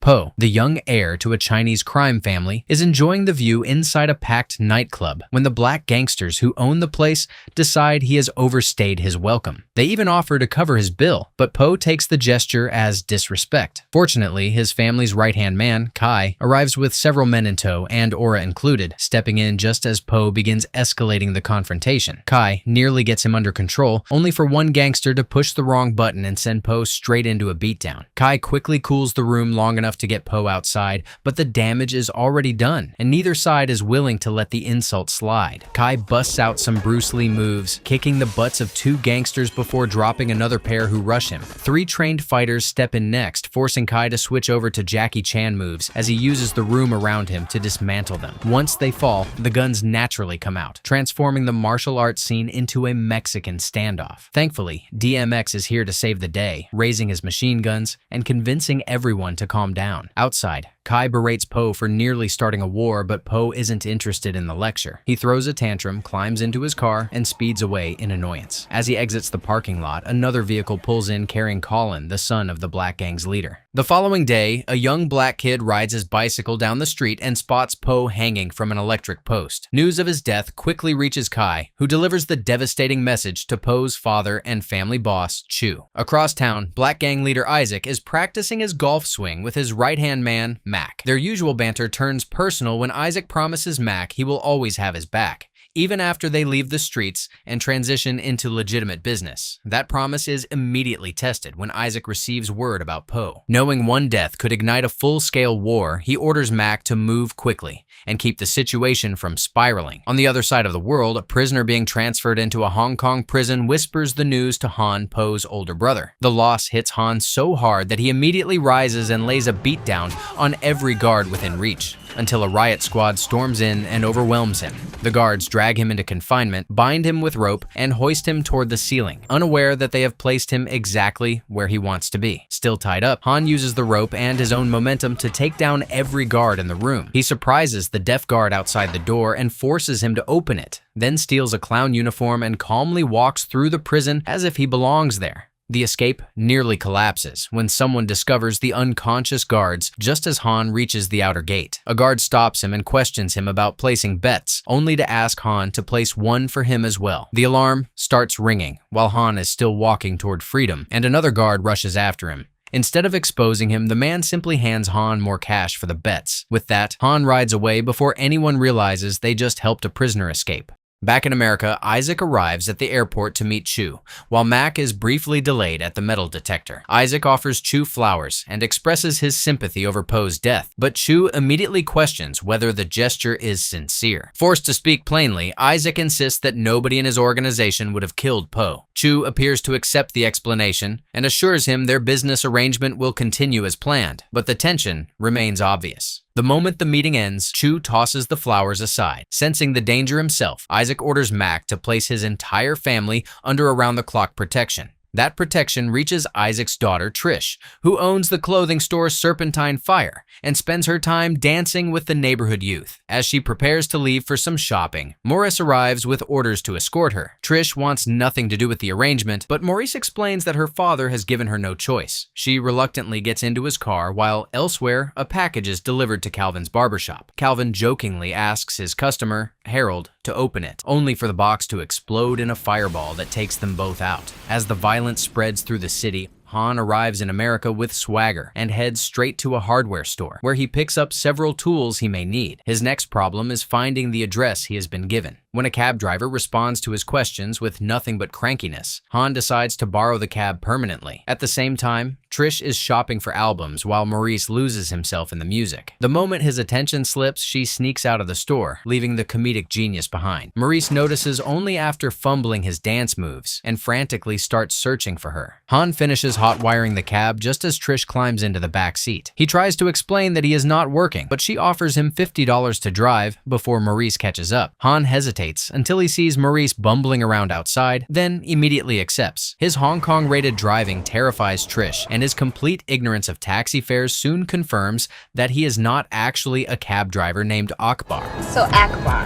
Po, the young heir to a Chinese crime family, is enjoying the view inside a packed nightclub when the black gangsters who own the place decide he has overstayed his welcome. They even offer to cover his bill, but Po takes the gesture as disrespect. Fortunately, his family's right-hand man, Kai, arrives with several men in tow and Aura included, stepping in just as Po begins escalating the confrontation. Kai nearly gets him under control, only for one gangster to push the wrong button and send Po straight into a beatdown. Kai quickly cools the room long enough to get Po outside, but the damage is already done, and neither side is willing to let the insult slide. Kai busts out some Bruce Lee moves, kicking the butts of two gangsters before dropping another pair who rush him. Three trained fighters step in next, forcing Kai to switch over to Jackie Chan moves as he uses the room around him to dismantle them. Once they fall, the guns naturally come out, transforming the martial arts scene into a Mexican standoff. Thankfully, DMX is here to save the day, raising his machine guns and convincing everyone to calm down. Outside, Kai berates Po for nearly starting a war, but Po isn't interested in the lecture. He throws a tantrum, climbs into his car, and speeds away in annoyance. As he exits the parking lot, another vehicle pulls in carrying Colin, the son of the Black Gang's leader. The following day, a young black kid rides his bicycle down the street and spots Po hanging from an electric post. News of his death quickly reaches Kai, who delivers the devastating message to Po's father and family boss, Chu. Across town, Black Gang leader Isaak is practicing his golf swing with his right-hand man, Mac. Their usual banter turns personal when Isaak promises Mac he will always have his back, even after they leave the streets and transition into legitimate business. That promise is immediately tested when Isaak receives word about Po. Knowing one death could ignite a full-scale war, he orders Mac to move quickly and keep the situation from spiraling. On the other side of the world, a prisoner being transferred into a Hong Kong prison whispers the news to Han, Po's older brother. The loss hits Han so hard that he immediately rises and lays a beatdown on every guard within reach, until a riot squad storms in and overwhelms him. The guards drag him into confinement, bind him with rope, and hoist him toward the ceiling, unaware that they have placed him exactly where he wants to be. Still tied up, Han uses the rope and his own momentum to take down every guard in the room. He surprises the deaf guard outside the door and forces him to open it, then steals a clown uniform and calmly walks through the prison as if he belongs there. The escape nearly collapses when someone discovers the unconscious guards just as Han reaches the outer gate. A guard stops him and questions him about placing bets, only to ask Han to place one for him as well. The alarm starts ringing while Han is still walking toward freedom, and another guard rushes after him. Instead of exposing him, the man simply hands Han more cash for the bets. With that, Han rides away before anyone realizes they just helped a prisoner escape. Back in America, Isaak arrives at the airport to meet Chu, while Mac is briefly delayed at the metal detector. Isaak offers Chu flowers and expresses his sympathy over Po's death, but Chu immediately questions whether the gesture is sincere. Forced to speak plainly, Isaak insists that nobody in his organization would have killed Po. Chu appears to accept the explanation and assures him their business arrangement will continue as planned, but the tension remains obvious. The moment the meeting ends, Chu tosses the flowers aside. Sensing the danger himself, Isaak orders Mac to place his entire family under around-the-clock protection. That protection reaches Isaac's daughter, Trish, who owns the clothing store Serpentine Fire and spends her time dancing with the neighborhood youth. As she prepares to leave for some shopping, Maurice arrives with orders to escort her. Trish wants nothing to do with the arrangement, but Maurice explains that her father has given her no choice. She reluctantly gets into his car while elsewhere, a package is delivered to Calvin's barbershop. Calvin jokingly asks his customer, Harold, to open it, only for the box to explode in a fireball that takes them both out. As the violence spreads through the city, Han arrives in America with swagger and heads straight to a hardware store, where he picks up several tools he may need. His next problem is finding the address he has been given. When a cab driver responds to his questions with nothing but crankiness, Han decides to borrow the cab permanently. At the same time, Trish is shopping for albums while Maurice loses himself in the music. The moment his attention slips, she sneaks out of the store, leaving the comedic genius behind. Maurice notices only after fumbling his dance moves and frantically starts searching for her. Han finishes hot wiring the cab just as Trish climbs into the back seat. He tries to explain that he is not working, but she offers him $50 to drive before Maurice catches up. Han hesitates until he sees Maurice bumbling around outside, then immediately accepts. His Hong Kong-rated driving terrifies Trish, and his complete ignorance of taxi fares soon confirms that he is not actually a cab driver named Akbar. So Akbar,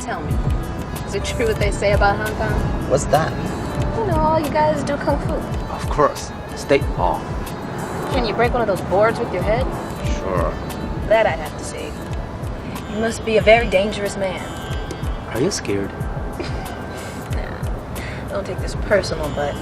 tell me, is it true what they say about Hong Kong? What's that? You know, all you guys do kung fu. Of course. State law. Can you break one of those boards with your head? Sure. That I'd have to see. You must be a very dangerous man. Are you scared? Nah, don't take this personal, but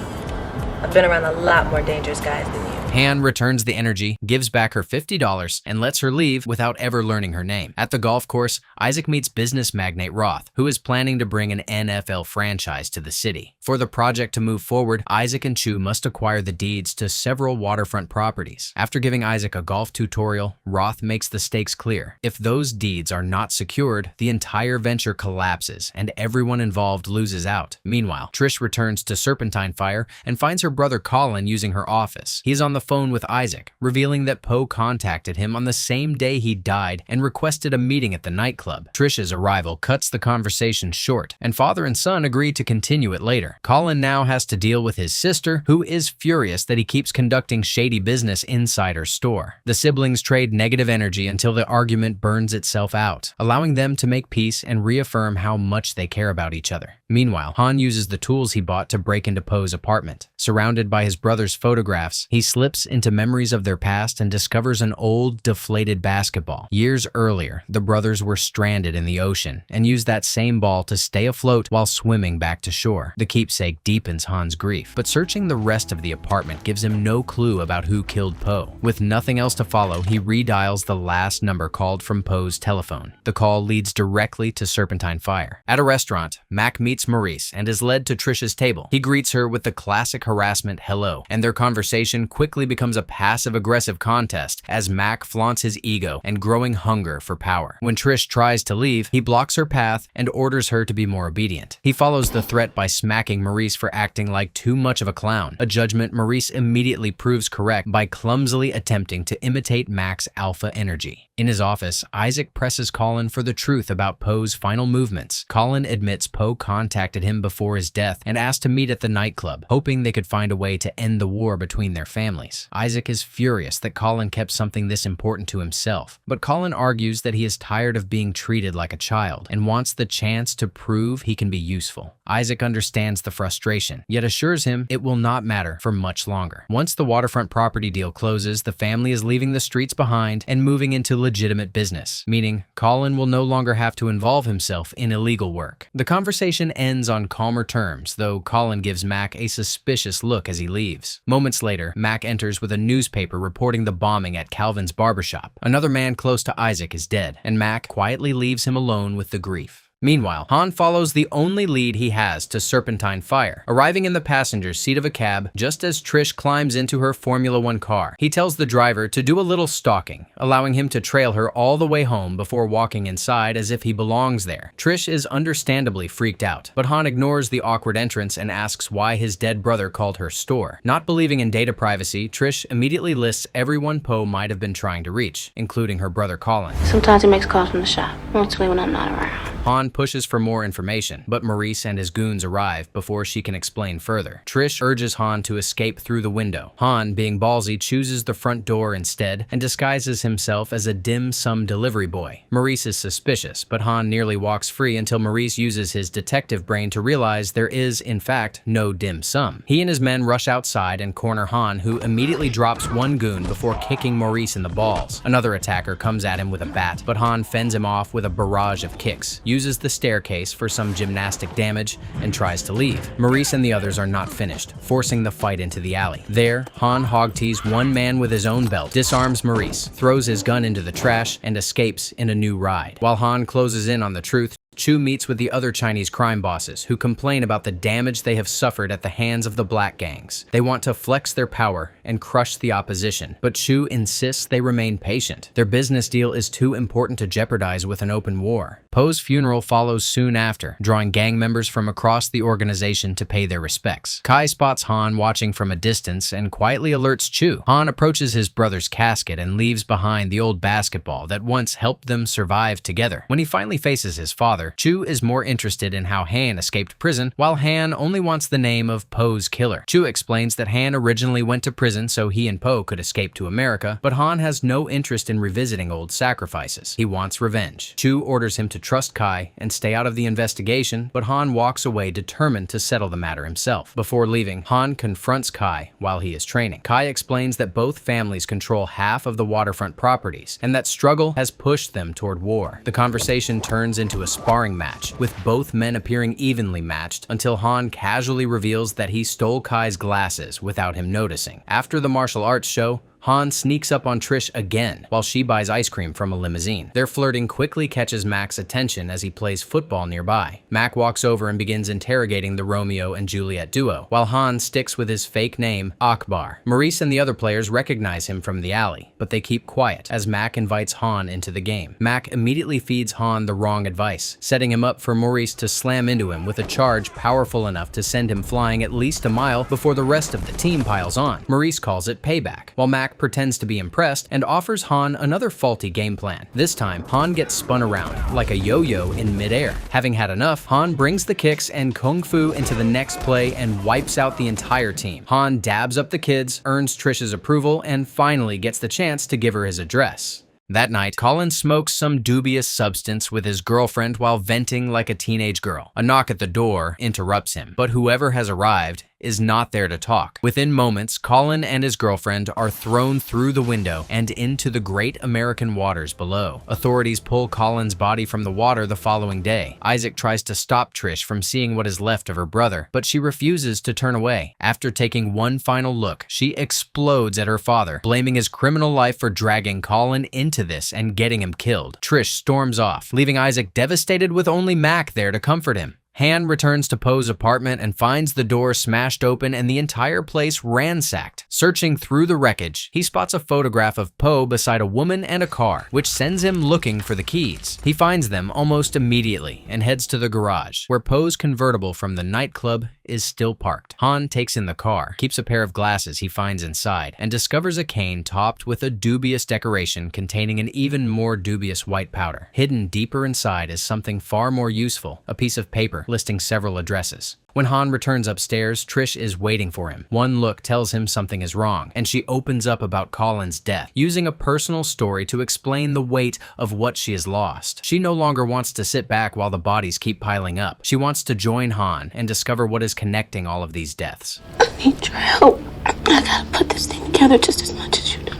I've been around a lot more dangerous guys than you. Han returns the energy, gives back her $50, and lets her leave without ever learning her name. At the golf course, Isaak meets business magnate Roth, who is planning to bring an NFL franchise to the city. For the project to move forward, Isaak and Chu must acquire the deeds to several waterfront properties. After giving Isaak a golf tutorial, Roth makes the stakes clear. If those deeds are not secured, the entire venture collapses and everyone involved loses out. Meanwhile, Trish returns to Serpentine Fire and finds her brother Colin using her office. He is on the phone with Isaak, revealing that Poe contacted him on the same day he died and requested a meeting at the nightclub. Trish's arrival cuts the conversation short, and father and son agree to continue it later. Colin now has to deal with his sister, who is furious that he keeps conducting shady business inside her store. The siblings trade negative energy until the argument burns itself out, allowing them to make peace and reaffirm how much they care about each other. Meanwhile, Han uses the tools he bought to break into Poe's apartment. Surrounded by his brother's photographs, he slips into memories of their past and discovers an old, deflated basketball. Years earlier, the brothers were stranded in the ocean and used that same ball to stay afloat while swimming back to shore. The keepsake deepens Han's grief, but searching the rest of the apartment gives him no clue about who killed Poe. With nothing else to follow, he redials the last number called from Poe's telephone. The call leads directly to Serpentine Fire. At a restaurant, Mac meets Maurice and is led to Trish's table. He greets her with the classic harassment hello, and their conversation quickly becomes a passive-aggressive contest as Mac flaunts his ego and growing hunger for power. When Trish tries to leave, he blocks her path and orders her to be more obedient. He follows the threat by smacking Maurice for acting like too much of a clown, a judgment Maurice immediately proves correct by clumsily attempting to imitate Mac's alpha energy. In his office, Isaak presses Colin for the truth about Poe's final movements. Colin admits Poe contacted him before his death and asked to meet at the nightclub, hoping they could find a way to end the war between their families. Isaak is furious that Colin kept something this important to himself, but Colin argues that he is tired of being treated like a child and wants the chance to prove he can be useful. Isaak understands the frustration, yet assures him it will not matter for much longer. Once the waterfront property deal closes, the family is leaving the streets behind and moving into legitimate business, meaning Colin will no longer have to involve himself in illegal work. The conversation ends on calmer terms, though Colin gives Mac a suspicious look as he leaves. Moments later, Mac enters with a newspaper reporting the bombing at Calvin's barbershop. Another man close to Isaak is dead, and Mac quietly leaves him alone with the grief. Meanwhile, Han follows the only lead he has to Serpentine Fire, arriving in the passenger seat of a cab just as Trish climbs into her Formula One car. He tells the driver to do a little stalking, allowing him to trail her all the way home before walking inside as if he belongs there. Trish is understandably freaked out, but Han ignores the awkward entrance and asks why his dead brother called her store. Not believing in data privacy, Trish immediately lists everyone Poe might have been trying to reach, including her brother Colin. Sometimes he makes calls from the shop, mostly when I'm not around. Han pushes for more information, but Maurice and his goons arrive before she can explain further. Trish urges Han to escape through the window. Han, being ballsy, chooses the front door instead and disguises himself as a dim sum delivery boy. Maurice is suspicious, but Han nearly walks free until Maurice uses his detective brain to realize there is, in fact, no dim sum. He and his men rush outside and corner Han, who immediately drops one goon before kicking Maurice in the balls. Another attacker comes at him with a bat, but Han fends him off with a barrage of kicks, uses the staircase for some gymnastic damage, and tries to leave. Maurice and the others are not finished, forcing the fight into the alley. There, Han hog-tees one man with his own belt, disarms Maurice, throws his gun into the trash, and escapes in a new ride. While Han closes in on the truth, Chu meets with the other Chinese crime bosses, who complain about the damage they have suffered at the hands of the black gangs. They want to flex their power and crush the opposition, but Chu insists they remain patient. Their business deal is too important to jeopardize with an open war. Poe's funeral follows soon after, drawing gang members from across the organization to pay their respects. Kai spots Han watching from a distance and quietly alerts Chu. Han approaches his brother's casket and leaves behind the old basketball that once helped them survive together. When he finally faces his father, father, Chu is more interested in how Han escaped prison, while Han only wants the name of Poe's killer. Chu explains that Han originally went to prison so he and Poe could escape to America, but Han has no interest in revisiting old sacrifices. He wants revenge. Chu orders him to trust Kai and stay out of the investigation, but Han walks away determined to settle the matter himself. Before leaving, Han confronts Kai while he is training. Kai explains that both families control half of the waterfront properties, and that struggle has pushed them toward war. The conversation turns into a sparring match, with both men appearing evenly matched until Han casually reveals that he stole Kai's glasses without him noticing. After the martial arts show, Han sneaks up on Trish again while she buys ice cream from a limousine. Their flirting quickly catches Mac's attention as he plays football nearby. Mac walks over and begins interrogating the Romeo and Juliet duo, while Han sticks with his fake name, Akbar. Maurice and the other players recognize him from the alley, but they keep quiet as Mac invites Han into the game. Mac immediately feeds Han the wrong advice, setting him up for Maurice to slam into him with a charge powerful enough to send him flying at least a mile before the rest of the team piles on. Maurice calls it payback, while Mac pretends to be impressed and offers Han another faulty game plan. This time, Han gets spun around like a yo-yo in midair. Having had enough, Han brings the kicks and kung fu into the next play and wipes out the entire team. Han dabs up the kids, earns Trish's approval, and finally gets the chance to give her his address. That night, Colin smokes some dubious substance with his girlfriend while venting like a teenage girl. A knock at the door interrupts him, but whoever has arrived is not there to talk. Within moments, Colin and his girlfriend are thrown through the window and into the great American waters below. Authorities pull Colin's body from the water the following day. Isaak tries to stop Trish from seeing what is left of her brother, but she refuses to turn away. After taking one final look, she explodes at her father, blaming his criminal life for dragging Colin into this and getting him killed. Trish storms off, leaving Isaak devastated with only Mac there to comfort him. Han returns to Poe's apartment and finds the door smashed open and the entire place ransacked. Searching through the wreckage, he spots a photograph of Poe beside a woman and a car, which sends him looking for the keys. He finds them almost immediately and heads to the garage, where Poe's convertible from the nightclub is still parked. Han takes in the car, keeps a pair of glasses he finds inside, and discovers a cane topped with a dubious decoration containing an even more dubious white powder. Hidden deeper inside is something far more useful, a piece of paper listing several addresses. When Han returns upstairs, Trish is waiting for him. One look tells him something is wrong, and she opens up about Colin's death, using a personal story to explain the weight of what she has lost. She no longer wants to sit back while the bodies keep piling up. She wants to join Han and discover what is connecting all of these deaths. I need your help. I gotta put this thing together just as much as you do now.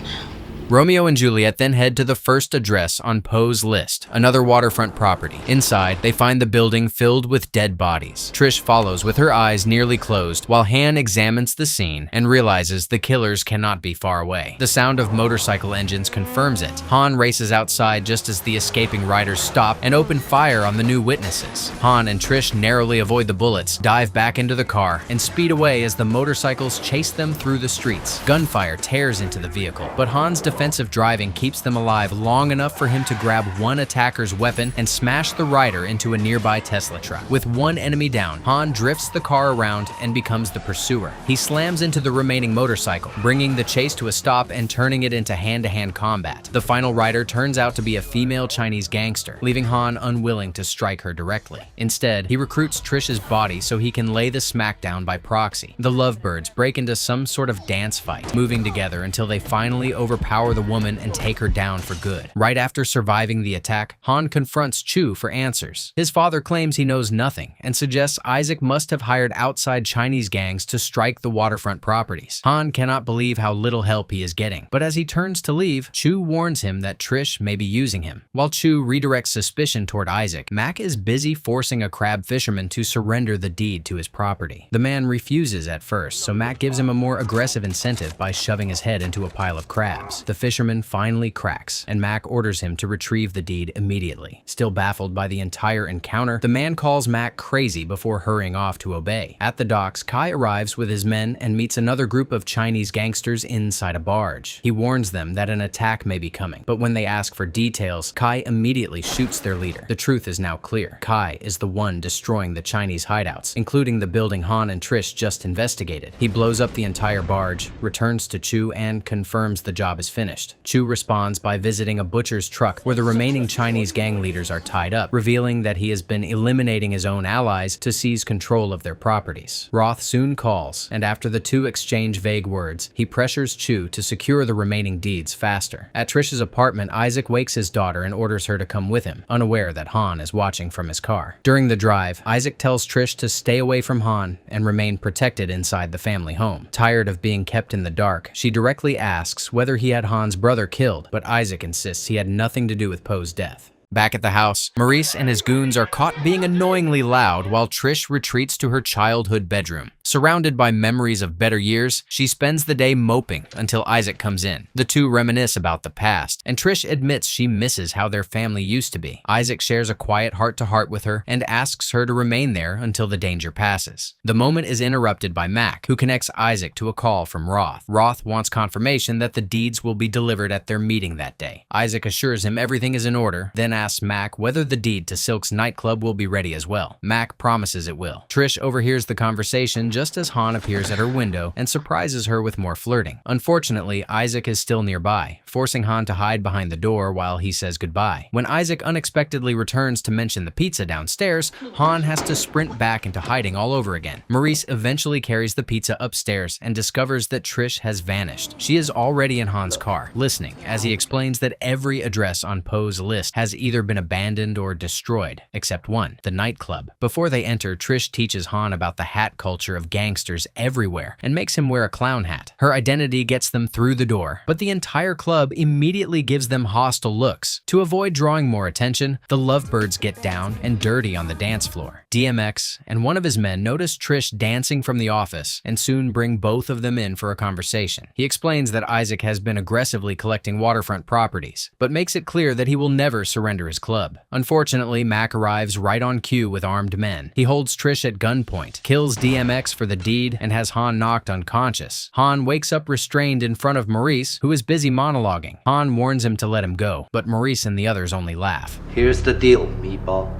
Romeo and Juliet then head to the first address on Poe's list, another waterfront property. Inside, they find the building filled with dead bodies. Trish follows with her eyes nearly closed, while Han examines the scene and realizes the killers cannot be far away. The sound of motorcycle engines confirms it. Han races outside just as the escaping riders stop and open fire on the new witnesses. Han and Trish narrowly avoid the bullets, dive back into the car, and speed away as the motorcycles chase them through the streets. Gunfire tears into the vehicle, but Han's defensive driving keeps them alive long enough for him to grab one attacker's weapon and smash the rider into a nearby Tesla truck. With one enemy down, Han drifts the car around and becomes the pursuer. He slams into the remaining motorcycle, bringing the chase to a stop and turning it into hand-to-hand combat. The final rider turns out to be a female Chinese gangster, leaving Han unwilling to strike her directly. Instead, he recruits Trish's body so he can lay the smackdown by proxy. The lovebirds break into some sort of dance fight, moving together until they finally overpower the woman and take her down for good. Right after surviving the attack, Han confronts Chu for answers. His father claims he knows nothing and suggests Isaak must have hired outside Chinese gangs to strike the waterfront properties. Han cannot believe how little help he is getting, but as he turns to leave, Chu warns him that Trish may be using him. While Chu redirects suspicion toward Isaak, Mac is busy forcing a crab fisherman to surrender the deed to his property. The man refuses at first, so Mac gives him a more aggressive incentive by shoving his head into a pile of crabs. The fisherman finally cracks, and Mac orders him to retrieve the deed immediately. Still baffled by the entire encounter, the man calls Mac crazy before hurrying off to obey. At the docks, Kai arrives with his men and meets another group of Chinese gangsters inside a barge. He warns them that an attack may be coming, but when they ask for details, Kai immediately shoots their leader. The truth is now clear. Kai is the one destroying the Chinese hideouts, including the building Han and Trish just investigated. He blows up the entire barge, returns to Chu, and confirms the job is finished. finished. Chu responds by visiting a butcher's truck where the remaining Chinese gang leaders are tied up, revealing that he has been eliminating his own allies to seize control of their properties. Roth soon calls, and after the two exchange vague words, he pressures Chu to secure the remaining deeds faster. At Trish's apartment, Isaak wakes his daughter and orders her to come with him, unaware that Han is watching from his car. During the drive, Isaak tells Trish to stay away from Han and remain protected inside the family home. Tired of being kept in the dark, she directly asks whether he had Han's brother killed, but Isaak insists he had nothing to do with Poe's death. Back at the house, Maurice and his goons are caught being annoyingly loud while Trish retreats to her childhood bedroom. Surrounded by memories of better years, she spends the day moping until Isaak comes in. The two reminisce about the past, and Trish admits she misses how their family used to be. Isaak shares a quiet heart-to-heart with her and asks her to remain there until the danger passes. The moment is interrupted by Mac, who connects Isaak to a call from Roth. Roth wants confirmation that the deeds will be delivered at their meeting that day. Isaak assures him everything is in order, then asks Mac whether the deed to Silk's nightclub will be ready as well. Mac promises it will. Trish overhears the conversation just as Han appears at her window and surprises her with more flirting. Unfortunately, Isaak is still nearby, forcing Han to hide behind the door while he says goodbye. When Isaak unexpectedly returns to mention the pizza downstairs, Han has to sprint back into hiding all over again. Maurice eventually carries the pizza upstairs and discovers that Trish has vanished. She is already in Han's car, listening as he explains that every address on Poe's list has either been abandoned or destroyed, except one, the nightclub. Before they enter, Trish teaches Han about the hat culture of gangsters everywhere and makes him wear a clown hat. Her identity gets them through the door, but the entire club immediately gives them hostile looks. To avoid drawing more attention, the lovebirds get down and dirty on the dance floor. DMX and one of his men notice Trish dancing from the office and soon bring both of them in for a conversation. He explains that Isaak has been aggressively collecting waterfront properties, but makes it clear that he will never surrender his club. Unfortunately, Mac arrives right on cue with armed men. He holds Trish at gunpoint, kills DMX for the deed, and has Han knocked unconscious. Han wakes up restrained in front of Maurice, who is busy monologuing. Han warns him to let him go, but Maurice and the others only laugh. Here's the deal, meatball.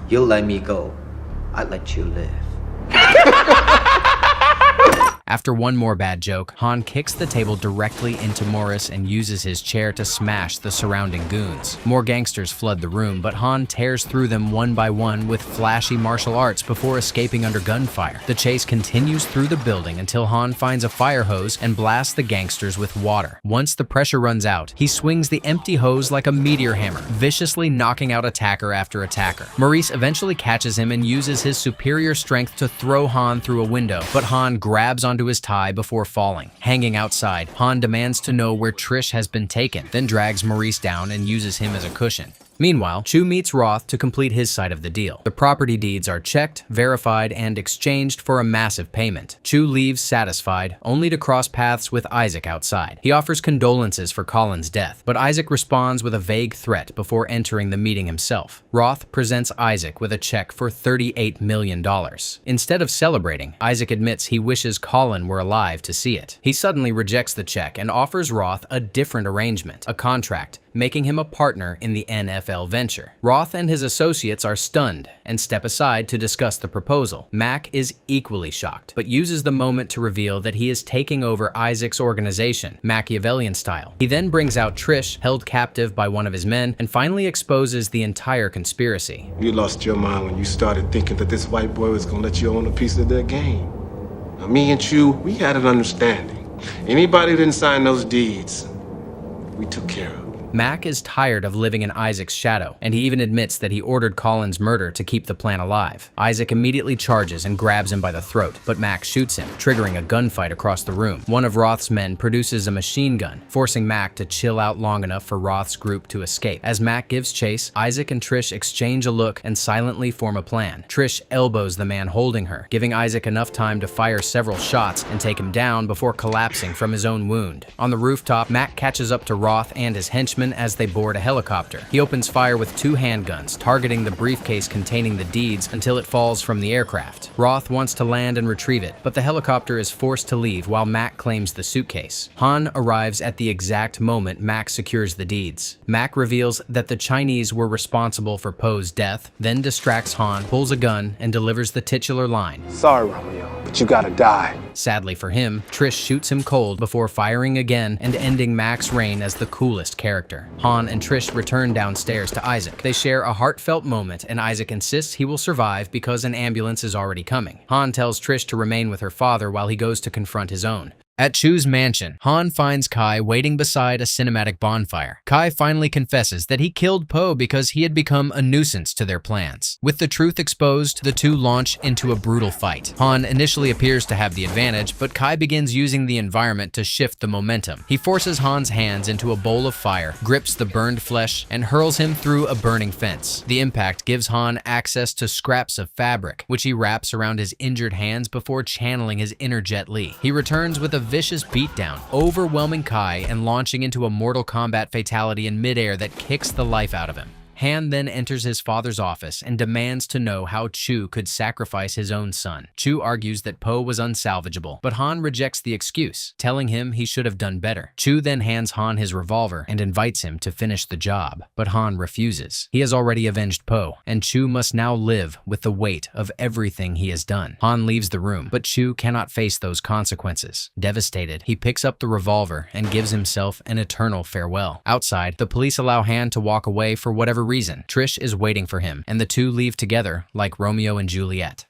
You'll let me go. I let you live. After one more bad joke, Han kicks the table directly into Maurice and uses his chair to smash the surrounding goons. More gangsters flood the room, but Han tears through them one by one with flashy martial arts before escaping under gunfire. The chase continues through the building until Han finds a fire hose and blasts the gangsters with water. Once the pressure runs out, he swings the empty hose like a meteor hammer, viciously knocking out attacker after attacker. Maurice eventually catches him and uses his superior strength to throw Han through a window, but Han grabs onto his tie before falling. Hanging outside, Han demands to know where Trish has been taken, then drags Maurice down and uses him as a cushion. Meanwhile, Chu meets Roth to complete his side of the deal. The property deeds are checked, verified, and exchanged for a massive payment. Chu leaves satisfied, only to cross paths with Isaak outside. He offers condolences for Colin's death, but Isaak responds with a vague threat before entering the meeting himself. Roth presents Isaak with a check for $38 million. Instead of celebrating, Isaak admits he wishes Colin were alive to see it. He suddenly rejects the check and offers Roth a different arrangement, a contract, making him a partner in the NFL venture. Roth and his associates are stunned and step aside to discuss the proposal. Mac is equally shocked, but uses the moment to reveal that he is taking over Isaac's organization, Machiavellian style. He then brings out Trish, held captive by one of his men, and finally exposes the entire conspiracy. You lost your mind when you started thinking that this white boy was gonna let you own a piece of their game. Now, me and Chu, we had an understanding. Anybody who didn't sign those deeds, we took care of. Mac is tired of living in Isaac's shadow, and he even admits that he ordered Colin's murder to keep the plan alive. Isaak immediately charges and grabs him by the throat, but Mac shoots him, triggering a gunfight across the room. One of Roth's men produces a machine gun, forcing Mac to chill out long enough for Roth's group to escape. As Mac gives chase, Isaak and Trish exchange a look and silently form a plan. Trish elbows the man holding her, giving Isaak enough time to fire several shots and take him down before collapsing from his own wound. On the rooftop, Mac catches up to Roth and his henchmen as they board a helicopter. He opens fire with 2 handguns, targeting the briefcase containing the deeds until it falls from the aircraft. Roth wants to land and retrieve it, but the helicopter is forced to leave while Mac claims the suitcase. Han arrives at the exact moment Mac secures the deeds. Mac reveals that the Chinese were responsible for Poe's death, then distracts Han, pulls a gun, and delivers the titular line. Sorry, Romeo. but you gotta die. Sadly for him, Trish shoots him cold before firing again and ending Mac's reign as the coolest character. Han and Trish return downstairs to Isaak. They share a heartfelt moment, and Isaak insists he will survive because an ambulance is already coming. Han tells Trish to remain with her father while he goes to confront his own. At Chu's mansion, Han finds Kai waiting beside a cinematic bonfire. Kai finally confesses that he killed Po because he had become a nuisance to their plans. With the truth exposed, the two launch into a brutal fight. Han initially appears to have the advantage, but Kai begins using the environment to shift the momentum. He forces Han's hands into a bowl of fire, grips the burned flesh, and hurls him through a burning fence. The impact gives Han access to scraps of fabric, which he wraps around his injured hands before channeling his inner Jet Li. He returns with a vicious beatdown, overwhelming Kai and launching into a Mortal Kombat fatality in midair that kicks the life out of him. Han then enters his father's office and demands to know how Chu could sacrifice his own son. Chu argues that Po was unsalvageable, but Han rejects the excuse, telling him he should have done better. Chu then hands Han his revolver and invites him to finish the job, but Han refuses. He has already avenged Po, and Chu must now live with the weight of everything he has done. Han leaves the room, but Chu cannot face those consequences. Devastated, he picks up the revolver and gives himself an eternal farewell. Outside, the police allow Han to walk away for whatever reason. Trish is waiting for him, and the two leave together like Romeo and Juliet.